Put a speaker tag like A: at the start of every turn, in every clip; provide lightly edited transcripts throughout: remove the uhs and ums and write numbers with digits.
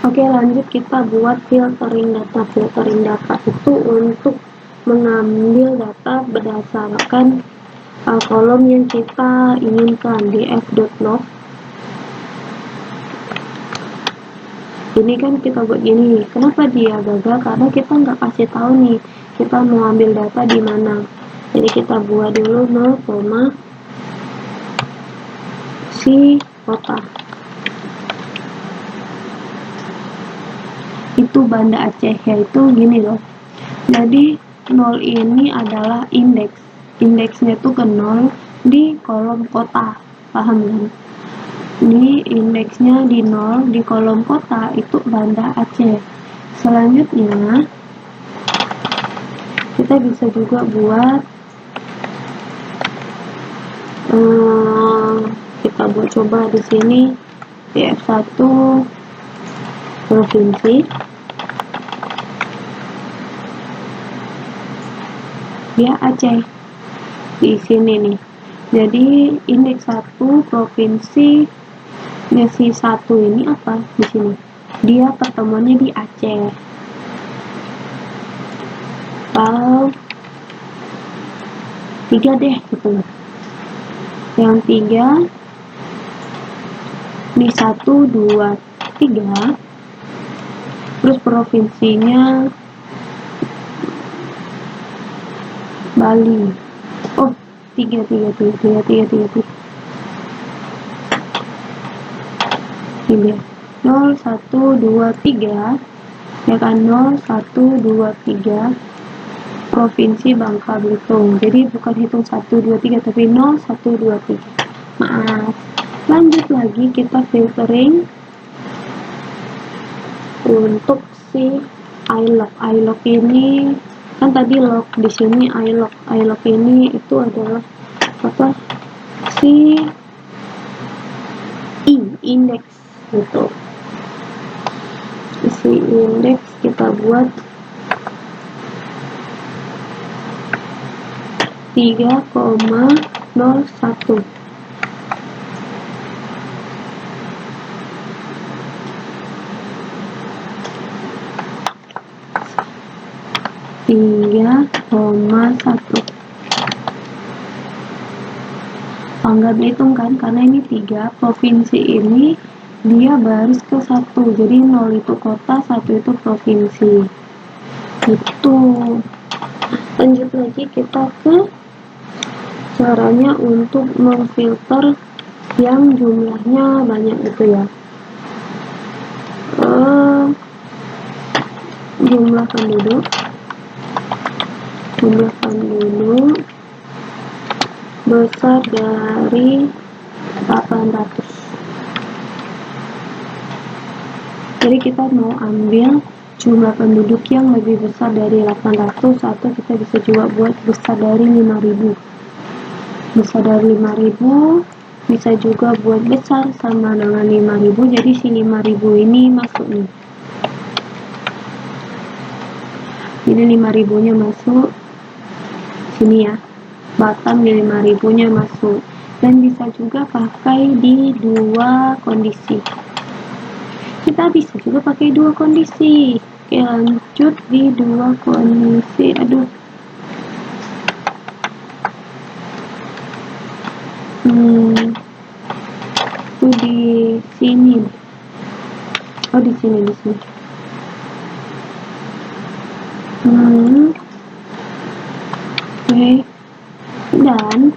A: Oke, lanjut kita buat filtering data. Filtering data itu untuk mengambil data berdasarkan kolom yang kita inginkan di f.log. Ini kan kita buat gini. Kenapa dia gagal? Karena kita nggak kasih tahu nih kita mau ambil data di mana. Jadi kita buat dulu 0, si kota. Itu Banda Aceh, yaitu gini loh. Jadi 0 ini adalah indeks. Indeksnya itu ke 0 di kolom kota. Paham kan? Ini indeksnya di 0 di kolom kota itu Banda Aceh. Selanjutnya kita bisa juga buat kita buat coba di sini di F1 provinsi. Dia Aceh di sini nih. Jadi indeks 1 provinsi si 1 ini apa di sini? Dia pertemuannya di Aceh. Atau 3 deh gitu. Yang 3 di 1, 2, 3. Terus provinsinya Bali. Oh, 3. 0, 1, 2, 3 ya kan, 0, 1, 2, 3 Provinsi Bangka Belitung. Jadi bukan hitung 1, 2, 3 tapi 0, 1, 2, 3. Maaf. Lanjut lagi kita filtering untuk si iLog. iLog ini kan tadi log, di sini iLog. iLog ini itu adalah apa? Si indeks gitu. Isi indeks kita buat 3,01. Bangka Belitung kan, karena ini 3 provinsi ini dia baris ke 1, jadi 0 itu kota, 1 itu provinsi gitu. Lanjut lagi kita ke caranya untuk memfilter yang jumlahnya banyak gitu ya. Jumlah penduduk besar dari 800. Jadi kita mau ambil jumlah penduduk yang lebih besar dari 800, atau kita bisa juga buat besar dari 5000. Besar dari 5000 bisa juga buat besar sama dengan 5000. Jadi si 5000 ini masuk nih. Ini 5000 nya masuk sini ya. Batam di 5000 nya masuk. Dan bisa juga pakai di 2 kondisi. Kita bisa juga pakai 2 kondisi. Oke, lanjut di 2 kondisi. Itu di sini. Oh, di sini. Oke. Dan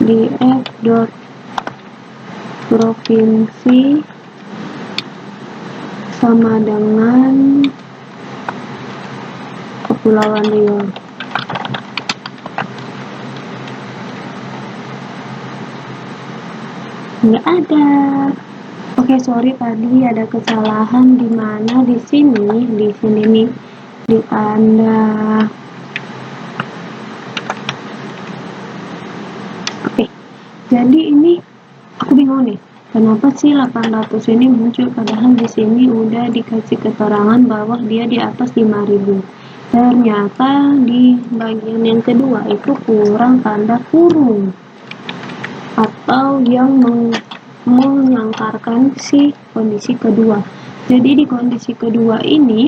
A: di f.provinsi sama dengan Kepulauan Riau. Nggak ada. Oke, sorry tadi ada kesalahan di mana di sini nih di tanda. Oke. Jadi ini aku bingung nih. Kenapa sih 800 ini muncul padahal di sini udah dikasih keterangan bahwa dia di atas 5000. Ternyata di bagian yang kedua itu kurang tanda kurung atau yang menyangkarkan si kondisi kedua. Jadi di kondisi kedua ini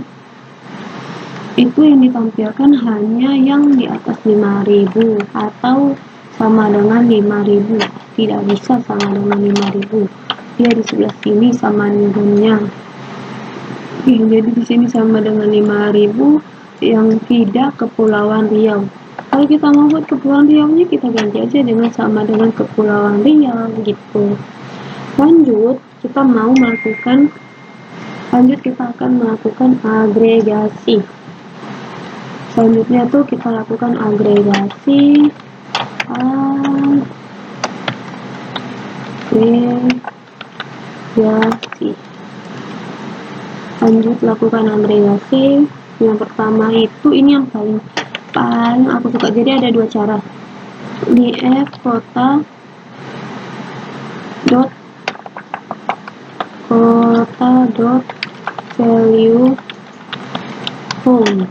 A: itu yang ditampilkan hanya yang di atas 5.000 atau sama dengan 5.000. Tidak bisa sama dengan 5.000. Dia di sebelah sini sama dengannya. Jadi di sini sama dengan 5.000 yang tidak Kepulauan Riau. Kalau kita mau buat Kepulauan Riau-nya, kita ganti aja dengan sama dengan Kepulauan Riau gitu. Lanjut kita akan melakukan agregasi. Selanjutnya tuh kita lakukan agregasi. Lanjut lakukan agregasi. Yang pertama itu ini yang paling aku suka. Jadi ada dua cara. Df kota dot value homes.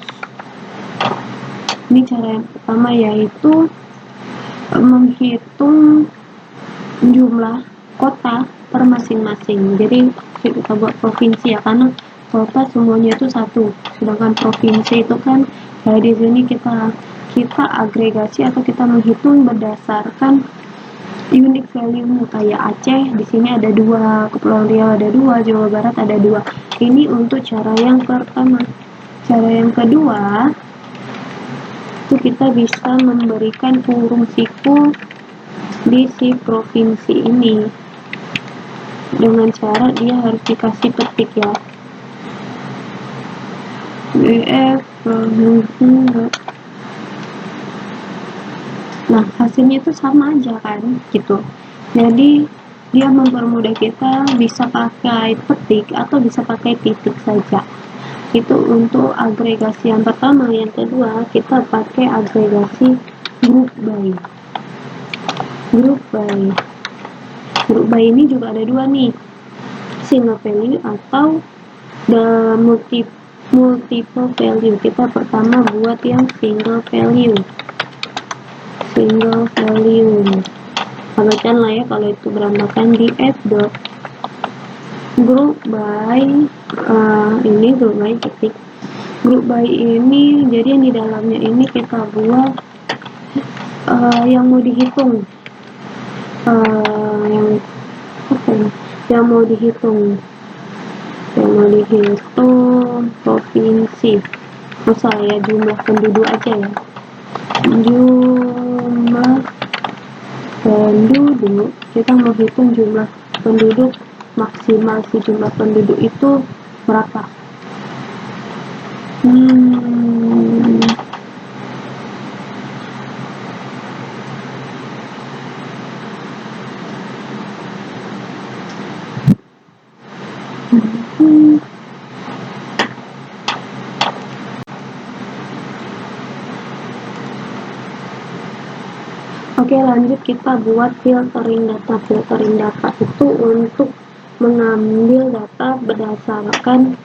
A: Ini cara yang pertama, yaitu menghitung jumlah kota per masing-masing. Jadi kita buat provinsi ya, karena kota semuanya itu satu, sedangkan provinsi itu kan di sini kita agregasi atau kita menghitung berdasarkan unique value. Kayak Aceh di sini ada 2, Kepulauan Riau ada 2, Jawa Barat ada 2. Ini untuk cara yang pertama. Cara yang kedua itu kita bisa memberikan urung siku di si provinsi ini dengan cara dia harus dikasih petik ya. Nah hasilnya itu sama aja kan gitu. Jadi dia mempermudah kita bisa pakai petik atau bisa pakai titik saja. Itu untuk agregasi yang pertama. Yang kedua kita pakai agregasi group by ini juga ada 2 nih, single value atau the multiple value. Kita pertama buat yang single value. Abaikan lah ya kalau itu berantakan. Di f dot group by ini group by ketik. Group by ini jadi yang di dalamnya ini kita buat yang mau dihitung yang mau dihitung provinsi. Saya jumlah penduduk aja ya, jumlah penduduk. Kita mau hitung jumlah penduduk maksimal, si jumlah penduduk itu berapa. Oke, lanjut kita buat filtering data. Filtering data itu untuk mengambil data berdasarkan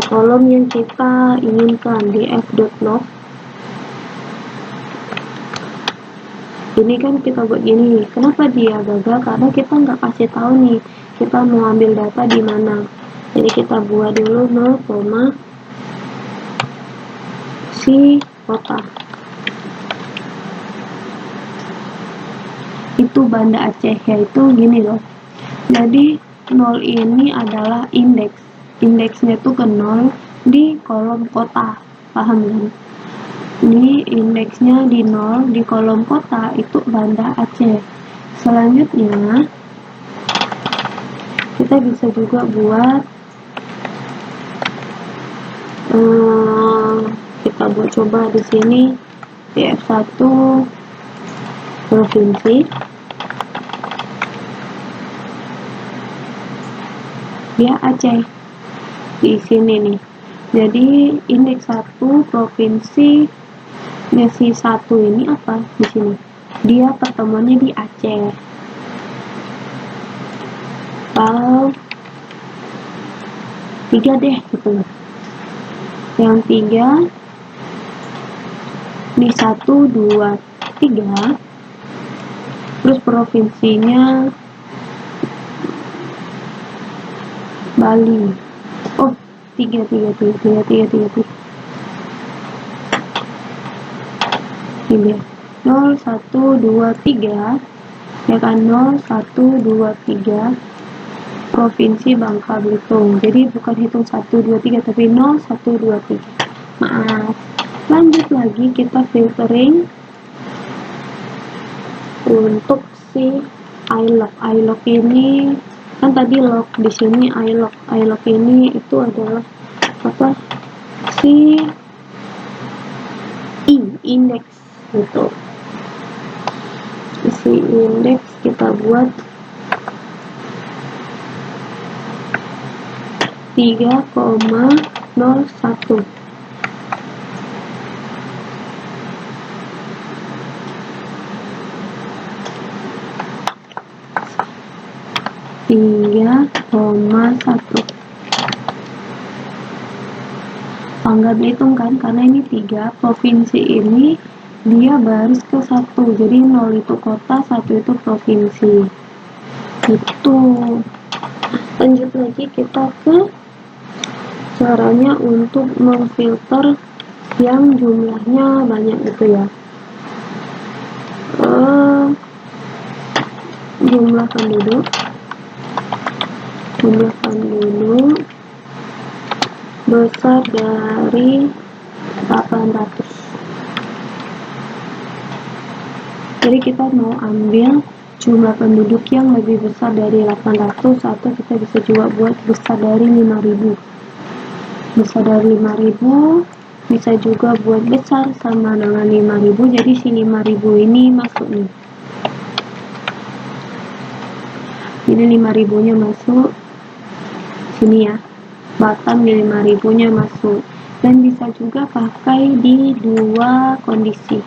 A: kolom yang kita inginkan. Di f.log ini kan kita buat gini. Kenapa dia gagal? Karena kita nggak kasih tahu nih kita mau ambil data di mana. Jadi kita buat dulu 0, si kota itu Banda Aceh, yaitu gini loh. Jadi 0 ini adalah indeksnya itu ke 0 di kolom kota, paham kan? Ini indeksnya di 0 di kolom kota itu Banda Aceh. Selanjutnya kita bisa juga buat kita buat coba di sini DF1 provinsi. Dia Aceh di sini nih. Jadi indeks 1 provinsi si 1 ini apa di sini? Dia pertemuannya di Aceh. Kalau 3 deh gitu. Yang 3 di 1, 2, 3. Terus provinsinya Bali. Oh, 3. Ini 0, 1, 2, 3 ya kan, 0, 1, 2, 3 Provinsi Bangka Belitung. Jadi bukan hitung 1, 2, 3 tapi 0, 1, 2, 3. Maaf. Lanjut lagi kita filtering untuk si iLog ini kan tadi log, di sini iLog ini itu adalah apa, si indeks gitu. Si indeks kita buat 3,01. Bangka Belitung kan, karena ini 3 provinsi ini dia baris ke 1, jadi 0 itu kota, 1 itu provinsi gitu. Lanjut lagi kita ke caranya untuk memfilter yang jumlahnya banyak gitu ya. Jumlah penduduk besar dari 800. Jadi kita mau ambil jumlah penduduk yang lebih besar dari 800, atau kita bisa juga buat besar dari 5000. Besar dari 5000 bisa juga buat besar sama dengan 5000. Jadi si 5000 ini masuk nih. Ini 5000 nya masuk sini ya. Batam di 5000 nya masuk. Dan bisa juga pakai di 2 kondisi.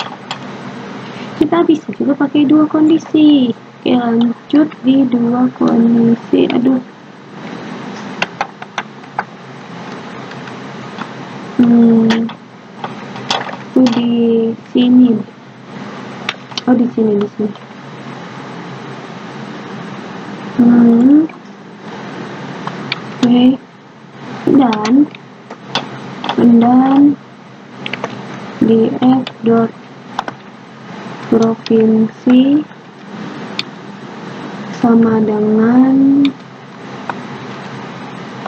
A: Kita bisa juga pakai 2 kondisi. Oke, lanjut di 2 kondisi. Itu di sini. Oh, di sini. Oke. Dan di f.provinsi sama dengan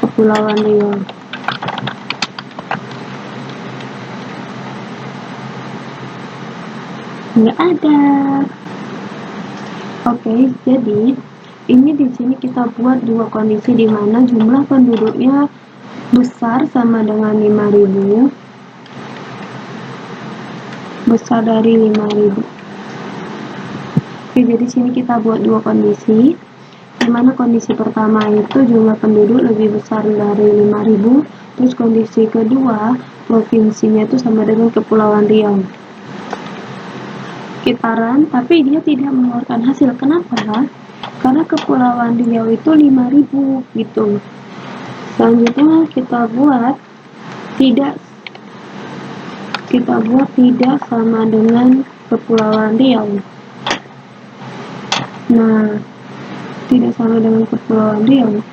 A: Kepulauan Riau. Nggak ada. Oke, jadi ini di sini kita buat 2 kondisi di mana jumlah penduduknya besar sama dengan 5000, besar dari 5000. Oke, jadi sini kita buat 2 kondisi, di mana kondisi pertama itu jumlah penduduk lebih besar dari 5000, terus kondisi kedua provinsinya itu sama dengan Kepulauan Riau. Kita run, tapi dia tidak mengeluarkan hasil. Kenapa? Karena Kepulauan Riau itu 5000 gitu. Selanjutnya kita buat tidak sama dengan Kepulauan Riau. Nah, tidak sama dengan Kepulauan Riau.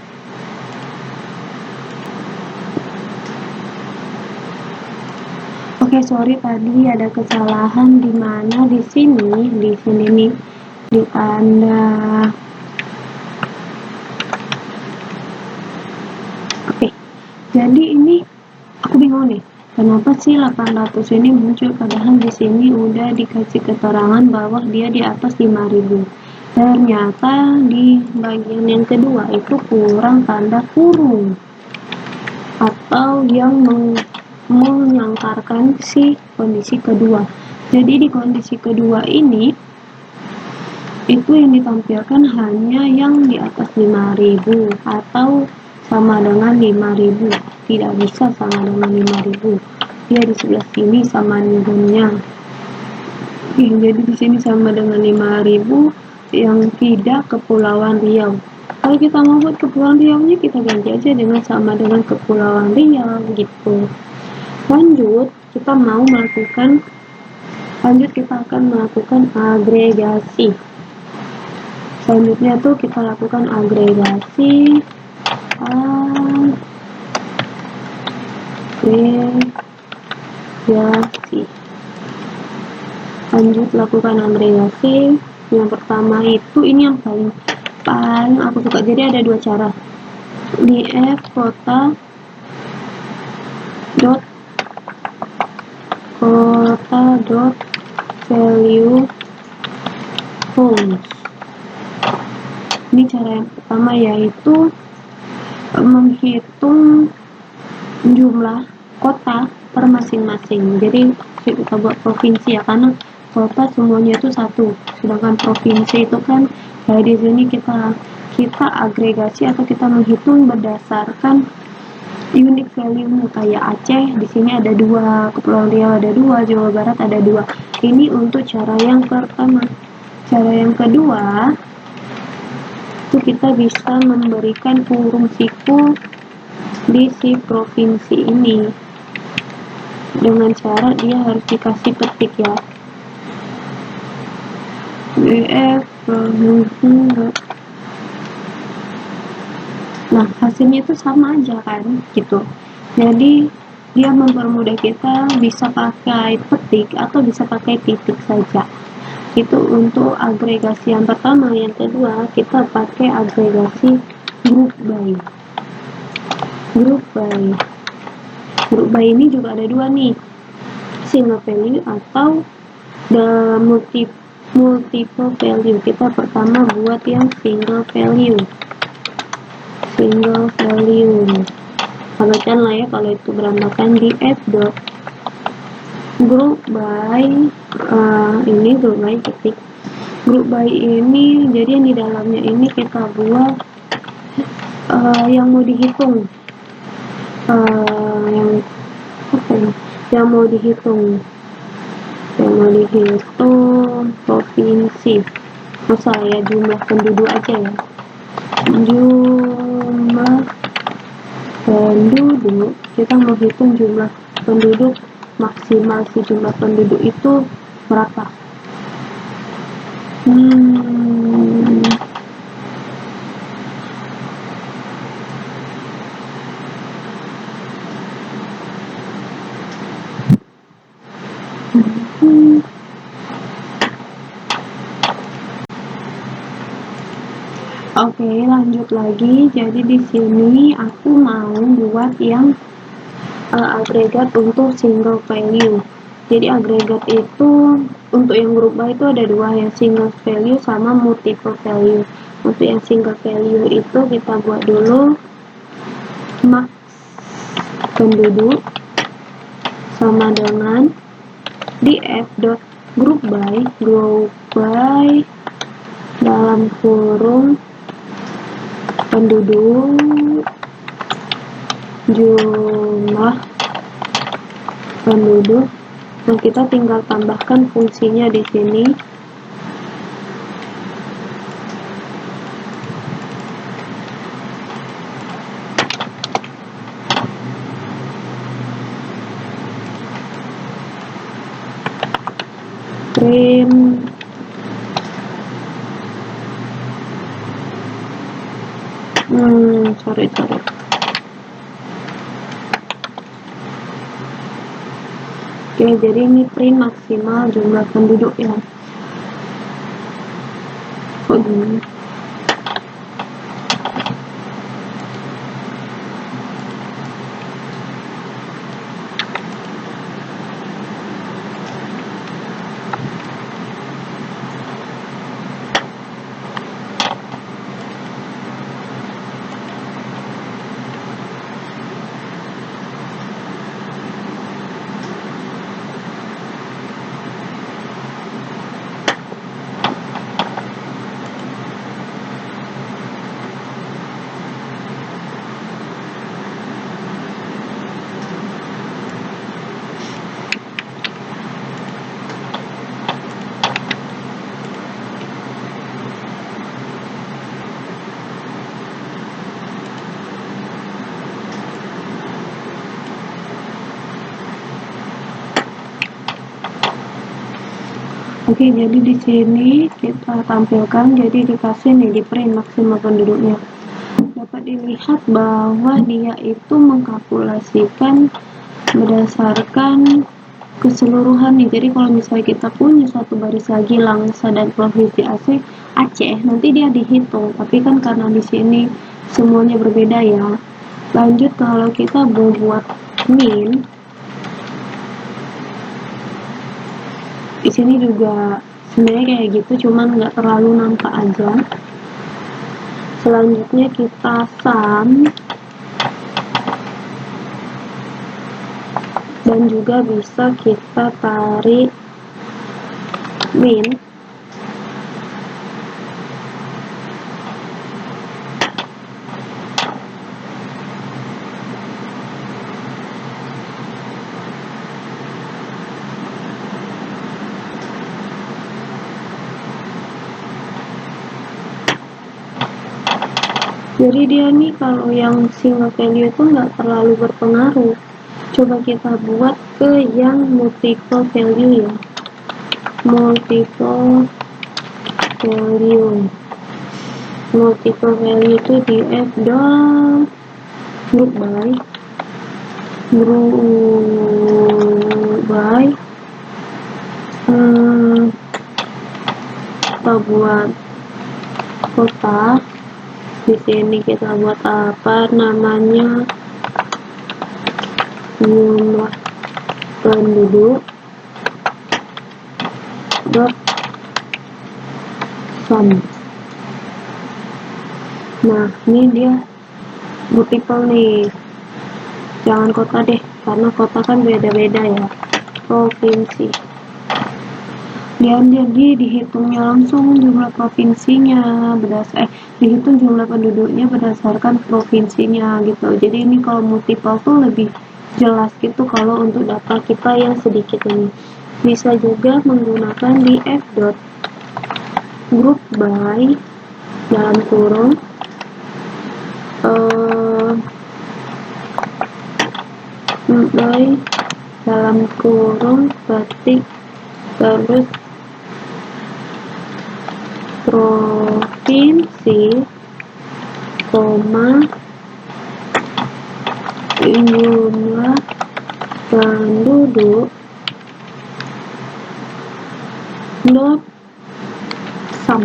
A: Oke, sorry tadi ada kesalahan di mana di sini nih di tanda. Oke. Jadi ini aku bingung nih. Kenapa sih 800 ini muncul padahal di sini udah dikasih keterangan bahwa dia di atas 5000. Ternyata di bagian yang kedua itu kurang tanda kurung atau yang menyangkarkan si kondisi kedua. Jadi di kondisi kedua ini itu yang ditampilkan hanya yang di atas 5000 atau sama dengan 5000, tidak bisa sama dengan 5000. Dia di sebelah sini sama dengannya. Jadi di sini sama dengan 5000 yang tidak Kepulauan Riau. Kalau kita mau buat Kepulauan Riau-nya kita ganti aja dengan sama dengan Kepulauan Riau gitu. Lanjut kita akan melakukan agregasi. Selanjutnya tuh kita lakukan agregasi agregasi. Lanjut lakukan agregasi. Yang pertama itu ini yang paling aku suka. Jadi ada dua cara. Df kota dot value homes. Ini cara yang pertama, yaitu menghitung jumlah kota per masing-masing. Jadi kita buat provinsi ya, karena kota semuanya itu satu, sedangkan provinsi itu kan di sini kita agregasi atau kita menghitung berdasarkan unique value. Kayak Aceh di sini ada 2, Kepulauan Riau ada 2, Jawa Barat ada 2. Ini untuk cara yang pertama. Cara yang kedua itu kita bisa memberikan kurung siku di si provinsi ini dengan cara dia harus dikasih petik ya, BF. Nah hasilnya itu sama aja kan gitu. Jadi dia mempermudah kita bisa pakai petik atau bisa pakai titik saja. Itu untuk agregasi yang pertama. Yang kedua kita pakai agregasi group by. Group by ini juga ada 2 nih, single value atau the multiple value. Kita pertama buat yang single value. Perhatikan lah ya kalau itu berantakan di f dot group by. Ini group by titik. Group by ini jadi yang di dalamnya ini kita buat yang mau dihitung, yang mau dihitung provinsi. Saya jumlah penduduk aja ya, jumlah penduduk. Kita mau hitung jumlah penduduk maksimal, si jumlah penduduk itu berapa. Oke, lanjut lagi. Jadi di sini aku mau buat yang agregat untuk single value. Jadi agregat itu untuk yang group by itu ada 2, yang single value sama multiple value. Untuk yang single value itu kita buat dulu max penduduk sama dengan df dot group by dalam kurung penduduk jumlah penduduk. Nah kita tinggal tambahkan fungsinya di sini. Print sorry. Oke, jadi ini print maksimal jumlah penduduk ya. Oke, jadi di sini kita tampilkan, jadi dikasih nih di print maksimal penduduknya. dapat dilihat bahwa dia itu mengkalkulasikan berdasarkan keseluruhan nih. Jadi kalau misalnya kita punya satu baris lagi Langsa dan provinsi Aceh, nanti dia dihitung. Tapi kan karena di sini semuanya berbeda ya. Lanjut, kalau kita mau buat min, di sini juga sebenarnya kayak gitu, cuman nggak terlalu nampak aja. Selanjutnya kita sum, dan juga bisa kita tarik min. Jadi dia nih kalau yang single value itu nggak terlalu berpengaruh. Coba kita buat ke yang multiple value ya. Multiple value itu di F dot group by kita buat kota. Di sini kita buat apa namanya, jumlah penduduk dot sum. Nah ini dia multiple nih, jangan kota deh karena kota kan beda-beda ya, provinsi. Dan jadi dihitungnya langsung jumlah provinsinya dihitung jumlah penduduknya berdasarkan provinsinya gitu. Jadi ini kalau multiple tuh lebih jelas gitu kalau untuk data kita yang sedikit ini. Bisa juga menggunakan di F dot group by dalam kurung ketik terus provinsi, jumlah penduduk dot sum.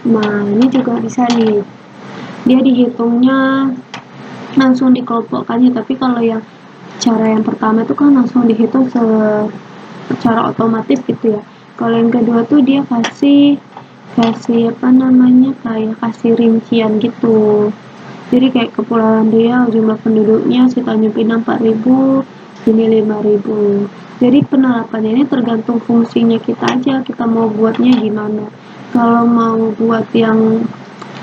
A: Nah ini juga bisa nih, dia dihitungnya langsung dikelompokkannya. Tapi kalau yang cara yang pertama itu kan langsung dihitung secara otomatis gitu ya. Kalau yang kedua tuh dia kasih apa namanya, kayak kasih rincian gitu. Jadi kayak Kepulauan Riau jumlah penduduknya si Tanjung Pinang 4.000, ini 5.000. Jadi penerapannya ini tergantung fungsinya kita aja, kita mau buatnya gimana. Kalau mau buat yang,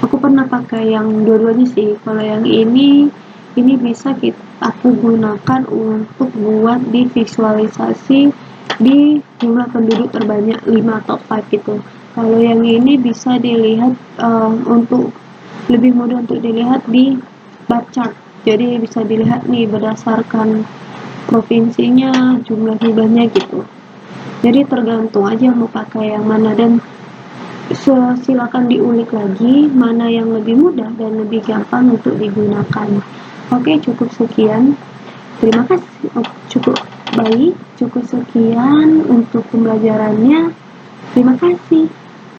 A: aku pernah pakai yang dua-duanya sih. Kalau yang ini bisa aku gunakan untuk buat di visualisasi di jumlah penduduk terbanyak 5 atau 5 gitu. Kalau yang ini bisa dilihat untuk lebih mudah untuk dilihat di bar chart. Jadi bisa dilihat nih berdasarkan provinsinya, jumlahnya gitu. Jadi tergantung aja mau pakai yang mana, dan silakan diulik lagi mana yang lebih mudah dan lebih gampang untuk digunakan. Oke, cukup sekian. Terima kasih. Cukup sekian untuk pembelajarannya. Terima kasih.